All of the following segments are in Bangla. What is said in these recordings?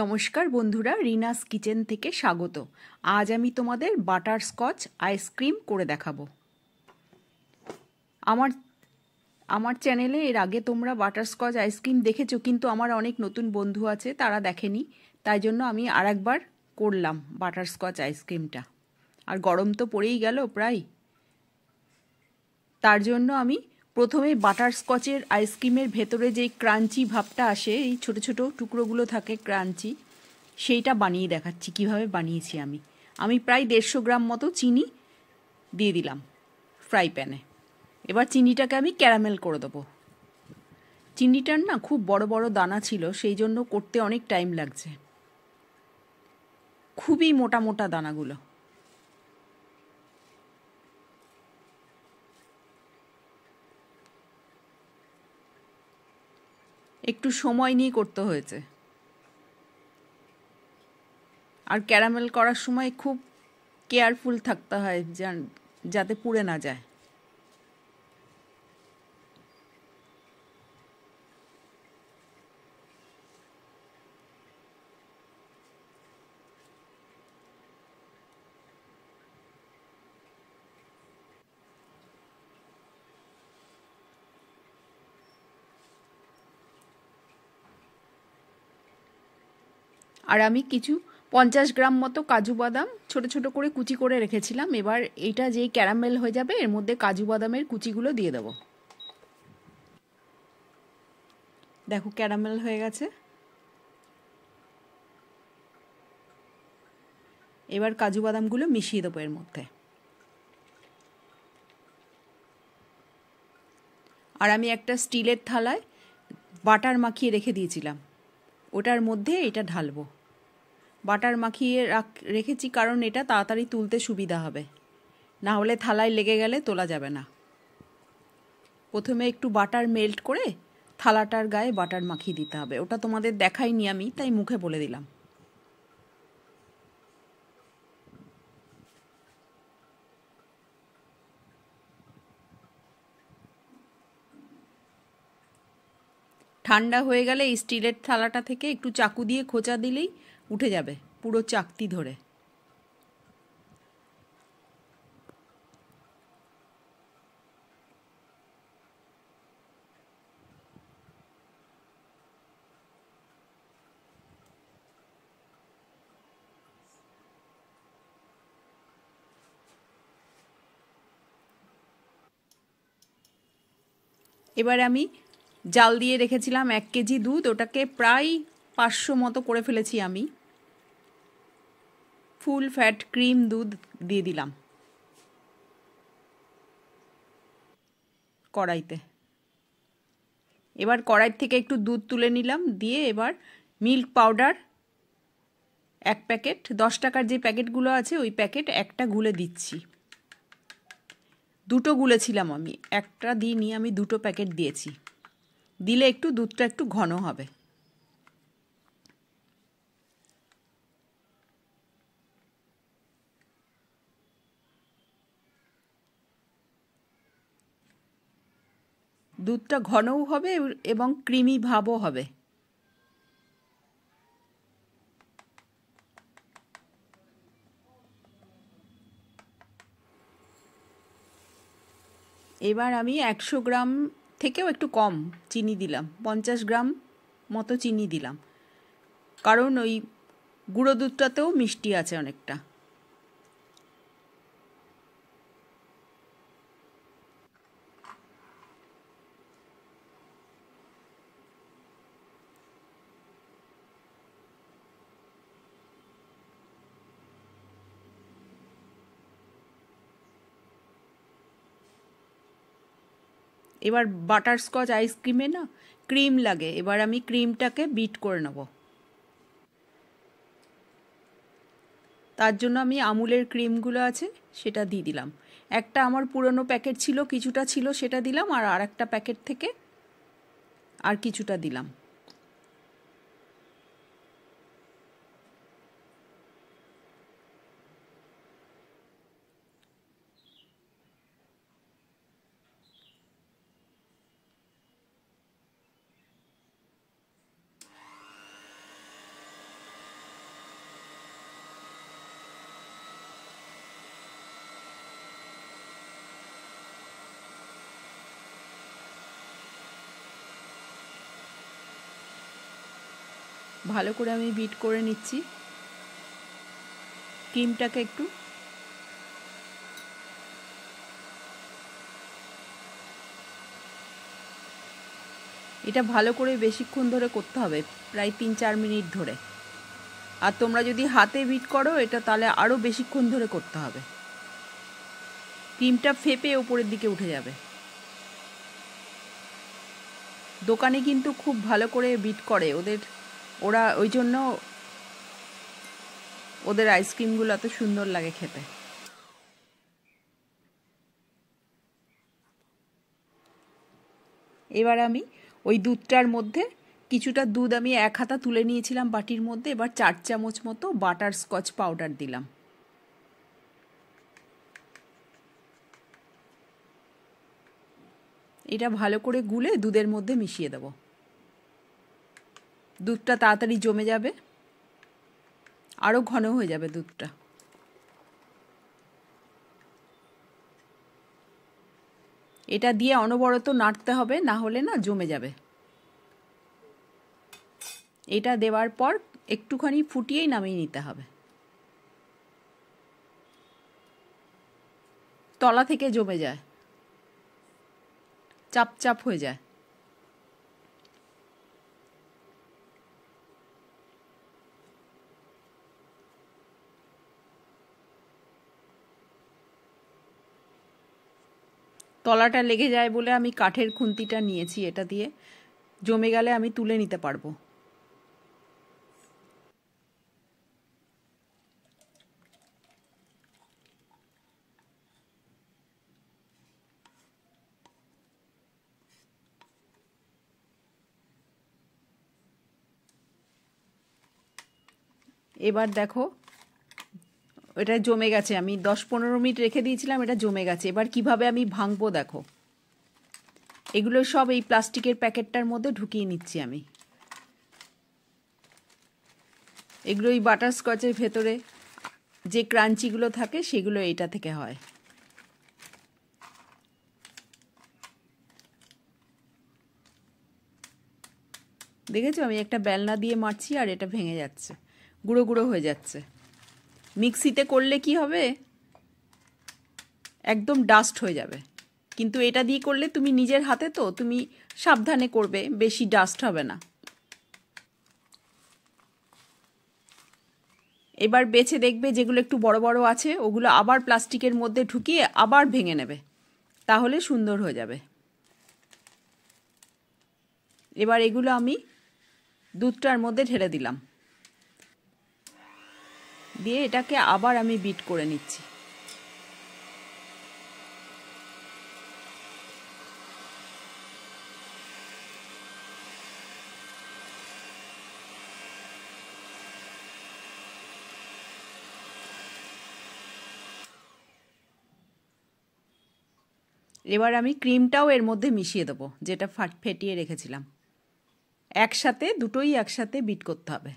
নমস্কার বন্ধুরা, রিনাস কিচেন থেকে স্বাগত। আজ আমি তোমাদের বাটারস্কচ আইসক্রিম করে দেখাবো। আমার আমার চ্যানেলে এর আগে তোমরা বাটারস্কচ আইসক্রিম দেখেছো, কিন্তু আমার অনেক নতুন বন্ধু আছে, তারা দেখেনি। তাই জন্য আমি আরেকবার করলাম বাটারস্কচ আইসক্রিমটা। আর গরম তো পড়েই গেল প্রায়, তার জন্য আমি প্রথমে বাটারস্কচের আইসক্রিমের ভেতরে যেই ক্রাঞ্চি ভাবটা আসে, এই ছোট ছোট টুকরোগুলো থাকে ক্রাঞ্চি, সেইটা বানিয়ে দেখাচ্ছি কিভাবে বানিয়েছি আমি প্রায় 150 গ্রাম মতো চিনি দিয়ে দিলাম ফ্রাই প্যানে। এবার চিনিটাকে আমি ক্যারামেল করে দেবো। চিনিটার না খুব বড় বড় দানা ছিল, সেই জন্য করতে অনেক টাইম লাগছে। খুবই মোটা মোটা দানাগুলো। একটু সময় নিয়ে করতে হয়েছে। আর ক্যারামেল করার সময় খুব কেয়ারফুল থাকতে হয় যাতে পুড়ে না যায়। আর আমি কিছু 50 গ্রাম মতো কাজু বাদাম ছোট ছোট করে কুচি করে রেখেছিলাম। এবার এইটা যেই ক্যারামেল হয়ে যাবে, এর মধ্যে কাজু বাদামের কুচিগুলো দিয়ে দেবো। দেখো ক্যারামেল হয়ে গেছে। এবার কাজু বাদামগুলো মিশিয়ে দেবো এর মধ্যে। আর আমি একটা স্টিলের থালায় বাটার মাখিয়ে রেখে দিয়েছিলাম, ওটার মধ্যে এটা ঢালবো। বাটার মাখিয়ে রেখেছি কারণ এটা তাড়াতাড়ি তুলতে সুবিধা হবে, না হলে থালায় লেগে গেলে তোলা যাবে না। প্রথমে একটু বাটার মেল্ট করে থালাটার গায়ে বাটার মাখিয়ে দিতে হবে। ওটা তোমাদের দেখাইনি আমি, তাই মুখে বলে দিলাম। ঠান্ডা হয়ে গেলে এই স্টিলের থালাটা থেকে একটু চাকু দিয়ে খোঁচা দিলেই উঠে যাবে পুরো চাকতি ধরে। এবার আমি জাল দিয়ে রেখেছিলাম 1 কেজি দুধ, ওটাকে প্রায় 500 মতো করে ফেলেছি আমি। ফুল ফ্যাট ক্রিম দুধ দিয়ে দিলাম কড়াইতে। এবার কড়াই থেকে একটু দুধ তুলে নিলাম, দিয়ে এবার মিল্ক পাউডার 1 প্যাকেট, 10 টাকার যে প্যাকেটগুলো আছে ওই প্যাকেট একটা গুলে দিচ্ছি। দুটো গুলেছিলাম আমি, একটা দিইনি, আমি দুটো প্যাকেট দিয়েছি। দিলে একটু দুধটা একটু ঘন হবে। দুধটা ঘনও হবে এবং ক্রিমি ভাবও হবে। এবার আমি 100 গ্রাম থেকেও একটু কম চিনি দিলাম, 50 গ্রাম মতো চিনি দিলাম, কারণ ওই গুঁড়ো দুধটাতেও মিষ্টি আছে অনেকটা। এবার বাটারস্কচ আইসক্রিমে না ক্রিম লাগে, এবার আমি ক্রিমটাকে বিট করে নেব। তার জন্য আমি আমুলের ক্রিমগুলো আছে সেটা দিয়ে দিলাম। একটা আমার পুরনো প্যাকেট ছিল, কিছুটা ছিল সেটা দিলাম, আর আরেকটা প্যাকেট থেকে আর কিছুটা দিলাম। ভালো করে আমি বিট করে নিচ্ছি ক্রিমটাকে একটু। এটা ভালো করে বেশিক্ষণ ধরে করতে হবে, প্রায় 3-4 মিনিট ধরে। আর তোমরা যদি হাতে বিট করো এটা তাহলে আরও বেশিক্ষণ ধরে করতে হবে, ক্রিমটা ফেপে উপরের দিকে উঠে যাবে। দোকানে কিন্তু খুব ভালো করে বিট করে ওরা ওই জন্য ওদের আইসক্রিমগুলো এত সুন্দর লাগে খেতে। এবার আমি ওই দুধটার মধ্যে কিছুটা দুধ আমি 1 হাতা তুলে নিয়েছিলাম বাটির মধ্যে, এবার 4 চামচ মতো বাটার স্কচ পাউডার দিলাম। এটা ভালো করে গুলে দুধের মধ্যে মিশিয়ে দেব। দুধটা তাড়াতাড়ি জমে যাবে, আরও ঘন হয়ে যাবে দুধটা। এটা দিয়ে অনবরত নাড়তে হবে, না হলে না জমে যাবে। এটা দেওয়ার পর একটুখানি ফুটিয়েই নামিয়ে নিতে হবে, তলা থেকে জমে যায়, চাপ চাপ হয়ে যায়। তলাটা লেগে যায় বলে আমি কাঠের খুন্তিটা নিয়েছি, এটা দিয়ে জমে গেলে আমি তুলে নিতে পারবো। এবার দেখো এটা জমে গেছে, আমি 10-15 মিনিট রেখে দিয়েছিলাম, এটা জমে গেছে। এবার কিভাবে আমি ভাঙবো দেখো, এগুলো সব এই প্লাস্টিকের প্যাকেটটার মধ্যে ঢুকিয়ে নিচ্ছি আমি। এগুলো এই বাটারস্কচের ভেতরে যে ক্রাঞ্চিগুলো থাকে সেগুলো এটা থেকে হয়। দেখেছো আমি একটা বেলনা দিয়ে মারছি আর এটা ভেঙে যাচ্ছে, গুঁড়ো গুঁড়ো হয়ে যাচ্ছে। মিক্সিতে করলে কি হবে, একদম ডাস্ট হয়ে যাবে, কিন্তু এটা দিয়ে করলে তুমি নিজের হাতে তো তুমি সাবধানে করবে, বেশি ডাস্ট হবে না। এবার বেছে দেখবে যেগুলো একটু বড় বড় আছে ওগুলো আবার প্লাস্টিকের মধ্যে ঢুকিয়ে আবার ভেঙে নেবে, তাহলে সুন্দর হয়ে যাবে। এবার এগুলো আমি দুধটার মধ্যে ঢেলে দিলাম, দিয়ে এটাকে আবার আমি বিট করে নিচ্ছি। এবার আমি ক্রিমটাও এর মধ্যে মিশিয়ে দেবো, যেটা ফেটিয়ে রেখেছিলাম। একসাথে দুটোই একসাথে বিট করতে হবে।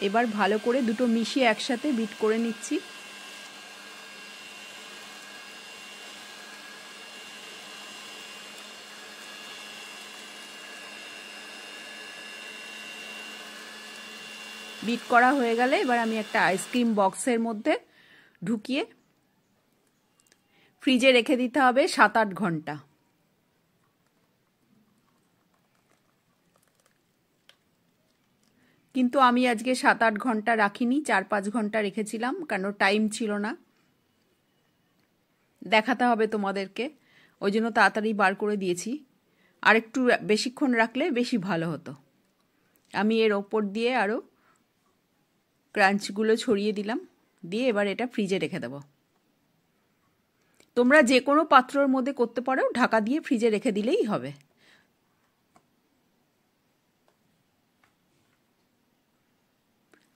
এবার ভালো করে দুটো মিশিয়ে একসাথে বিট করে নিচ্ছি। বিট করা হয়ে গেলে এবার আমি একটা আইসক্রিম বক্সের মধ্যে ঢুকিয়ে ফ্রিজে রেখে দিতে হবে 7-8 ঘন্টা। কিন্তু আমি আজকে 7-8 ঘন্টা রাখিনি, 4-5 ঘন্টা রেখেছিলাম, কারণ টাইম ছিল না, দেখাতে হবে তোমাদেরকে, ওই জন্য তাড়াতাড়ি বার করে দিয়েছি। আর একটু বেশিক্ষণ রাখলে বেশি ভালো হতো। আমি এর ওপর দিয়ে আরও ক্রাঞ্চগুলো ছড়িয়ে দিলাম, দিয়ে এবার এটা ফ্রিজে রেখে দেবো। তোমরা যে কোনো পাত্রর মধ্যে করতে পারো, ঢাকা দিয়ে ফ্রিজে রেখে দিলেই হবে।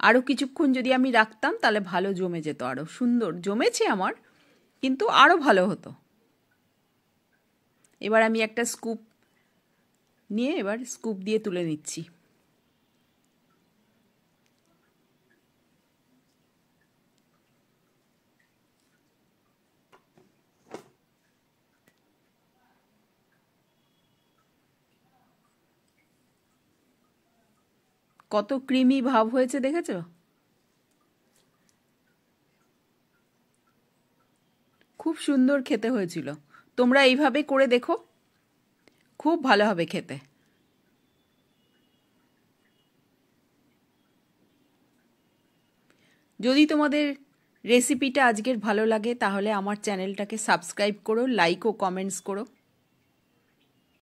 আরও কিছুক্ষণ যদি আমি রাখতাম তাহলে ভালো জমে যেত, আরও সুন্দর জমেছে আমার, কিন্তু আরও ভালো হতো। এবার আমি একটা স্কুপ নিয়ে এবার স্কুপ দিয়ে তুলে নিচ্ছি। কত ক্রিমি ভাব হয়েছে দেখেছো? খুব সুন্দর খেতে হয়েছিল। তোমরা এইভাবে করে দেখো, খুব ভালো হবে খেতে। যদি তোমাদের রেসিপিটা আজকের ভালো লাগে তাহলে আমার চ্যানেলটাকে সাবস্ক্রাইব করো, লাইক ও কমেন্টস করো।